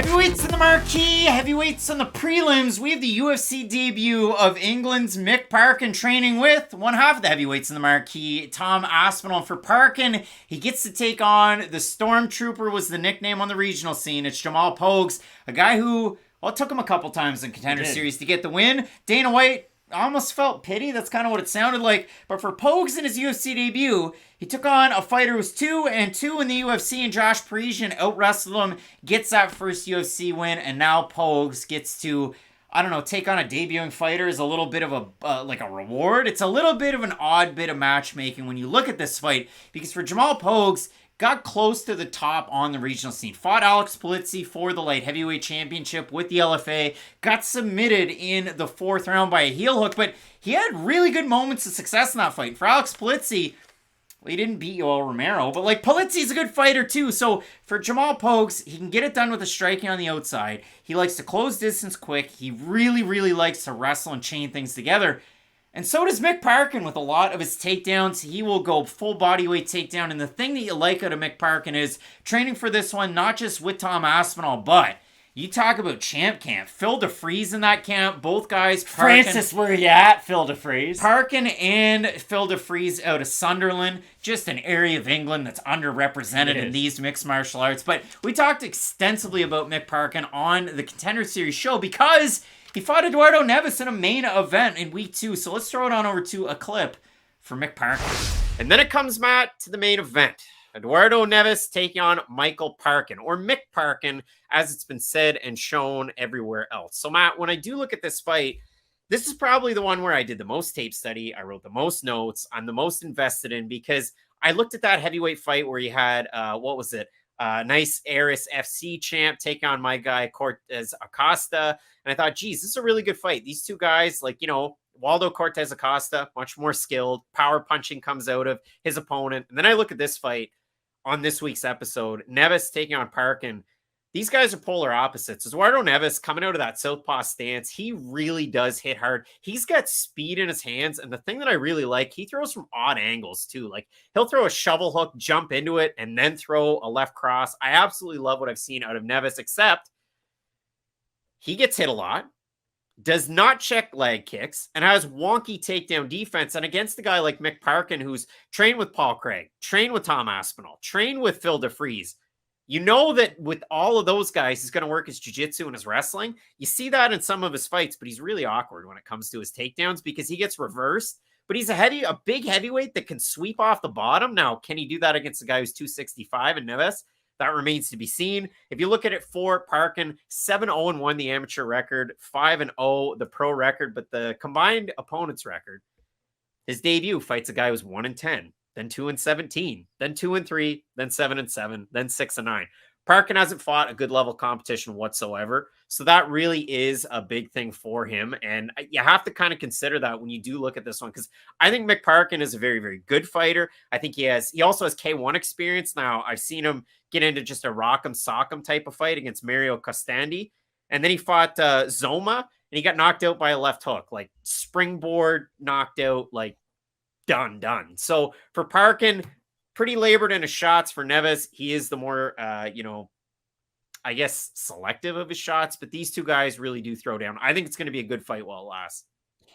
Heavyweights in the marquee, heavyweights on the prelims. We have the UFC debut of England's Mick Parkin training with one half of the heavyweights in the marquee, Tom Aspinall. For Parkin, he gets to take on the Stromtrooper, was the nickname on the regional scene. It's Jamal Pogues, a guy who, well, it took him a couple times in Contender Series to get the win. Dana White almost felt pity. That's kind of what it sounded like. But for Pogues in his UFC debut, he took on a fighter who's 2-2 in the UFC, and Josh Parisian out-wrestled him, gets that first UFC win, and now Pogues gets to, I don't know, take on a debuting fighter as a little bit of a, like a reward. It's a little bit of an odd bit of matchmaking when you look at this fight, because for Jamal Pogues, got close to the top on the regional scene. Fought Alex Polizzi for the light heavyweight championship with the LFA. Got submitted in the fourth round by a heel hook, but he had really good moments of success in that fight. For Alex Polizzi, well, he didn't beat Yoel Romero, but like Polizzi's a good fighter too. So for Jamal Pogues, he can get it done with the striking on the outside. He likes to close distance quick. He really, really likes to wrestle and chain things together. And so does Mick Parkin with a lot of his takedowns. He will go full bodyweight takedown. And the thing that you like out of Mick Parkin is training for this one, not just with Tom Aspinall, but you talk about champ camp. Phil DeFries in that camp. Both guys. Parkin, Francis, where you at, Phil DeFries? Parkin and Phil DeFries out of Sunderland. Just an area of England that's underrepresented in these mixed martial arts. But we talked extensively about Mick Parkin on the Contender Series show because he fought Eduardo Neves in a main event in week 2. So let's throw it on over to a clip for Mick Parkin. And then it comes, Matt, to the main event. Eduardo Neves taking on Michael Parkin, or Mick Parkin, as it's been said and shown everywhere else. So, Matt, when I do look at this fight, this is probably the one where I did the most tape study. I wrote the most notes. I'm the most invested in because I looked at that heavyweight fight where you had, nice Aris FC champ take on my guy Cortez Acosta. And I thought, geez, this is a really good fight. These two guys, Waldo Cortez Acosta, much more skilled. Power punching comes out of his opponent. And then I look at this fight on this week's episode, Neves taking on Parkin. These guys are polar opposites. Eduardo Neves coming out of that southpaw stance, he really does hit hard. He's got speed in his hands, and the thing that I really like, he throws from odd angles too. Like, he'll throw a shovel hook, jump into it, and then throw a left cross. I absolutely love what I've seen out of Neves, except he gets hit a lot, does not check leg kicks, and has wonky takedown defense. And against a guy like Mick Parkin, who's trained with Paul Craig, trained with Tom Aspinall, trained with Phil DeFries, you know that with all of those guys, he's going to work his jiu-jitsu and his wrestling. You see that in some of his fights, but he's really awkward when it comes to his takedowns because he gets reversed. But he's a big heavyweight that can ssweep off the bottom. Now, can he do that against a guy who's 265 and Neves? That remains to be seen. If you look at it for Parkin, 7-0-1 the amateur record, 5-0 the pro record, but the combined opponents record, his debut fights a guy who's 1-10. Then 2-17, then 2-3, then 7-7, then 6-9. Parkin hasn't fought a good level competition whatsoever. So that really is a big thing for him. And you have to kind of consider that when you do look at this one, because I think Mick Parkin is a very, very good fighter. I think he also has K1 experience. Now, I've seen him get into just a rock'em sock'em type of fight against Mario Costandi. And then he fought Zoma, and he got knocked out by a left hook, like springboard knocked out, like done. So for Parkin, pretty labored in his shots. For Neves, he is the more, I guess, selective of his shots. But these two guys really do throw down. I think it's going to be a good fight while it lasts.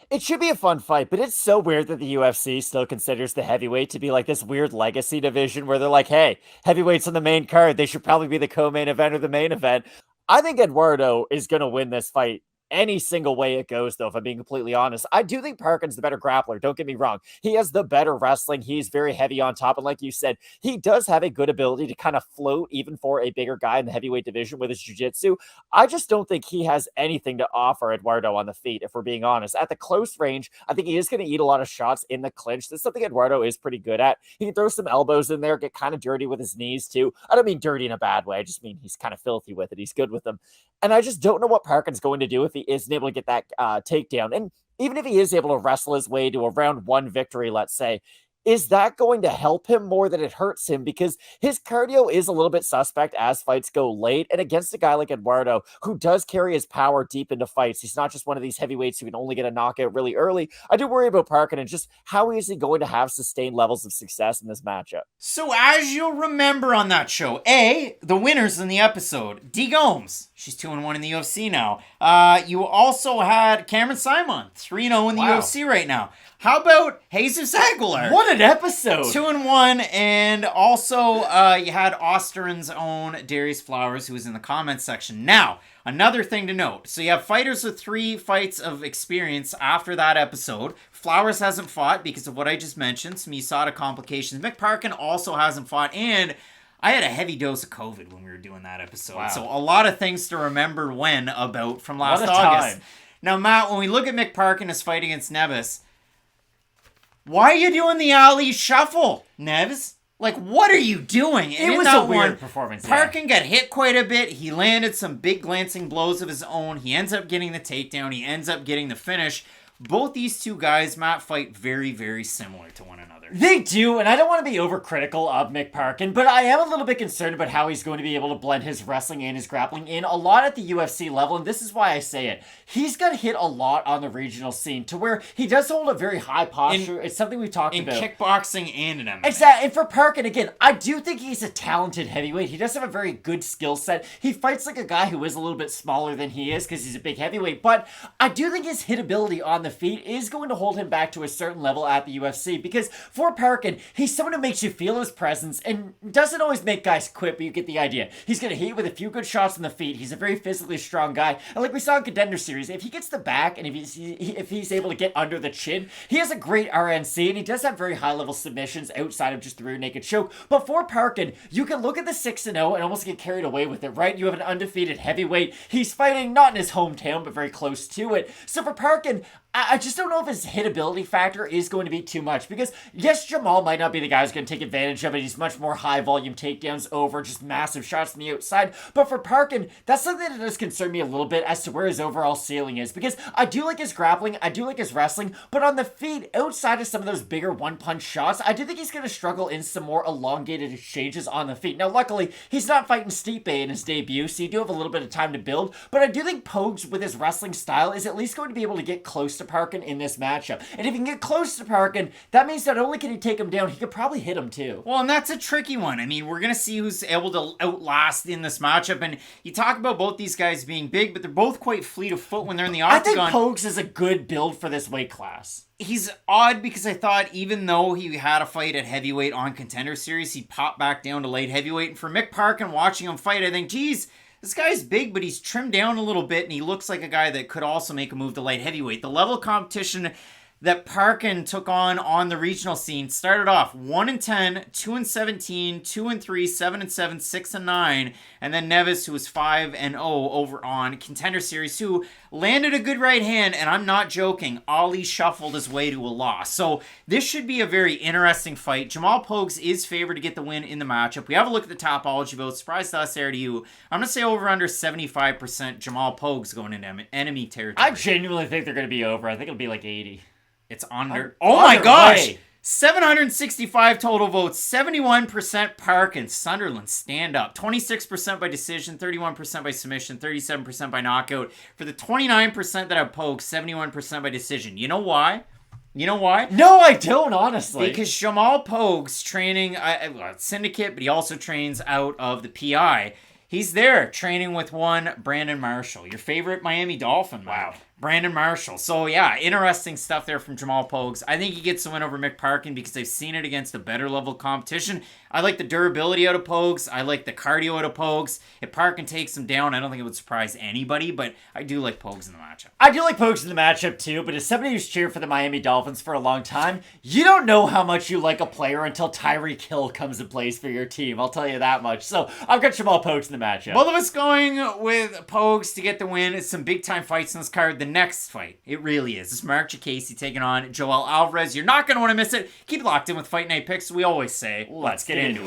It should be a fun fight, but it's so weird that the UFC still considers the heavyweight to be like this weird legacy division where they're like, hey, heavyweight's on the main card. They should probably be the co-main event or the main event. I think Eduardo is going to win this fight any single way it goes, though, if I'm being completely honest. I do think Parkin's the better grappler. Don't get me wrong. He has the better wrestling. He's very heavy on top. And like you said, he does have a good ability to kind of float even for a bigger guy in the heavyweight division with his jiu-jitsu. I just don't think he has anything to offer Eduardo on the feet, if we're being honest. At the close range, I think he is going to eat a lot of shots in the clinch. That's something Eduardo is pretty good at. He can throw some elbows in there, get kind of dirty with his knees too. I don't mean dirty in a bad way. I just mean he's kind of filthy with it. He's good with them. And I just don't know what Parkin's going to do if he isn't able to get that takedown. And even if he is able to wrestle his way to a round 1 victory, let's say, is that going to help him more than it hurts him? Because his cardio is a little bit suspect as fights go late, and against a guy like Eduardo, who does carry his power deep into fights, he's not just one of these heavyweights who can only get a knockout really early. I do worry about Parkin and just how is he going to have sustained levels of success in this matchup. So as you'll remember on that show, the winners in the episode, D. Gomes, she's 2-1 in the UFC now. You also had Cameron Simon, 3-0 in the UFC right now. How about Jesus Aguilar? What an episode! 2-1, and also you had Osteron's own Darius Flowers, who was in the comments section. Now, another thing to note. So you have fighters with 3 fights of experience after that episode. Flowers hasn't fought because of what I just mentioned, some USADA complications. Mick Parkin also hasn't fought, and I had a heavy dose of COVID when we were doing that episode. Wow. So a lot of things to remember from last August. Time. Now, Matt, when we look at Mick Parkin's fight against Neves, why are you doing the Ali shuffle, Neves? Like, what are you doing? It was a weird performance. Parkin got hit quite a bit. He landed some big glancing blows of his own. He ends up getting the takedown. He ends up getting the finish. Both these two guys, Matt, fight very, very similar to one another. They do, and I don't want to be overcritical of Mick Parkin, but I am a little bit concerned about how he's going to be able to blend his wrestling and his grappling in a lot at the UFC level, and this is why I say it. He's got hit a lot on the regional scene to where he does hold a very high posture. It's something we've talked about. In kickboxing and in MMA. Exactly, and for Parkin, again, I do think he's a talented heavyweight. He does have a very good skill set. He fights like a guy who is a little bit smaller than he is because he's a big heavyweight, but I do think his hitability on the feet is going to hold him back to a certain level at the UFC, because for Parkin, he's someone who makes you feel his presence and doesn't always make guys quit, but you get the idea. He's going to hit you with a few good shots on the feet. He's a very physically strong guy, and like we saw in Contender Series, if he gets the back and if he's able to get under the chin, he has a great RNC, and he does have very high-level submissions outside of just the rear naked choke. But for Parkin, you can look at the 6-0 and almost get carried away with it, right? You have an undefeated heavyweight. He's fighting not in his hometown, but very close to it. So for Parkin, I just don't know if his hitability factor is going to be too much, because yes, Jamal might not be the guy who's going to take advantage of it. He's much more high volume takedowns over just massive shots from the outside. But for Parkin, that's something that does concern me a little bit as to where his overall ceiling is, because I do like his grappling, I do like his wrestling, but on the feet, outside of some of those bigger one-punch shots, I do think he's going to struggle in some more elongated exchanges on the feet. Now, luckily, he's not fighting Stipe in his debut, so you do have a little bit of time to build, but I do think Pogues, with his wrestling style, is at least going to be able to get close to Parkin in this matchup. And if he can get close to Parkin, that means not only can he take him down, he could probably hit him too. Well, and that's a tricky one. I mean, we're going to see who's able to outlast in this matchup. And you talk about both these guys being big, but they're both quite fleet of foot when they're in the octagon. I think Pogues is a good build for this weight class. He's odd because I thought even though he had a fight at heavyweight on Contender Series, he popped back down to light heavyweight. And for Mick Parkin, watching him fight, I think, geez, this guy's big, but he's trimmed down a little bit, and he looks like a guy that could also make a move to light heavyweight. The level of competition that Parkin took on the regional scene started off 1-10, 2-17, 2-3, 7-7, 6-9, and then Neves, who was 5-0 over on Contender Series, who landed a good right hand, and I'm not joking, Ali shuffled his way to a loss. So this should be a very interesting fight. Jamal Pogues is favored to get the win in the matchup. We have a look at the Topology votes. Surprise to us there to you. I'm going to say over under 75% Jamal Pogues going into enemy territory. I genuinely think they're going to be over. I think it'll be like 80. It's under. Oh my gosh! 765 total votes. 71% Parkin. Sunderland, stand up. 26% by decision. 31% by submission. 37% by knockout. For the 29% that have Pogues, 71% by decision. You know why? You know why? No, I don't, honestly. Because Jamal Pogues training at Syndicate, but he also trains out of the PI. He's there training with one Brandon Marshall, your favorite Miami Dolphin. Wow. Brandon Marshall. So, yeah, interesting stuff there from Jamal Pogues. I think he gets the win over Mick Parkin because I've seen it against a better level competition. I like the durability out of Pogues. I like the cardio out of Pogues. If Parkin takes him down, I don't think it would surprise anybody, but I do like Pogues in the matchup. I do like Pogues in the matchup, too, but as somebody who's cheered for the Miami Dolphins for a long time, you don't know how much you like a player until Tyreek Hill comes and plays for your team. I'll tell you that much. So, I've got Jamal Pogues in the matchup. Both of us going with Pogues to get the win. It's some big-time fights in this card. The next fight, it really is. It's Marc Diakiese taking on Joel Alvarez. You're not going to want to miss it. Keep locked in with Fight Night Picks. We always say, let's get into it.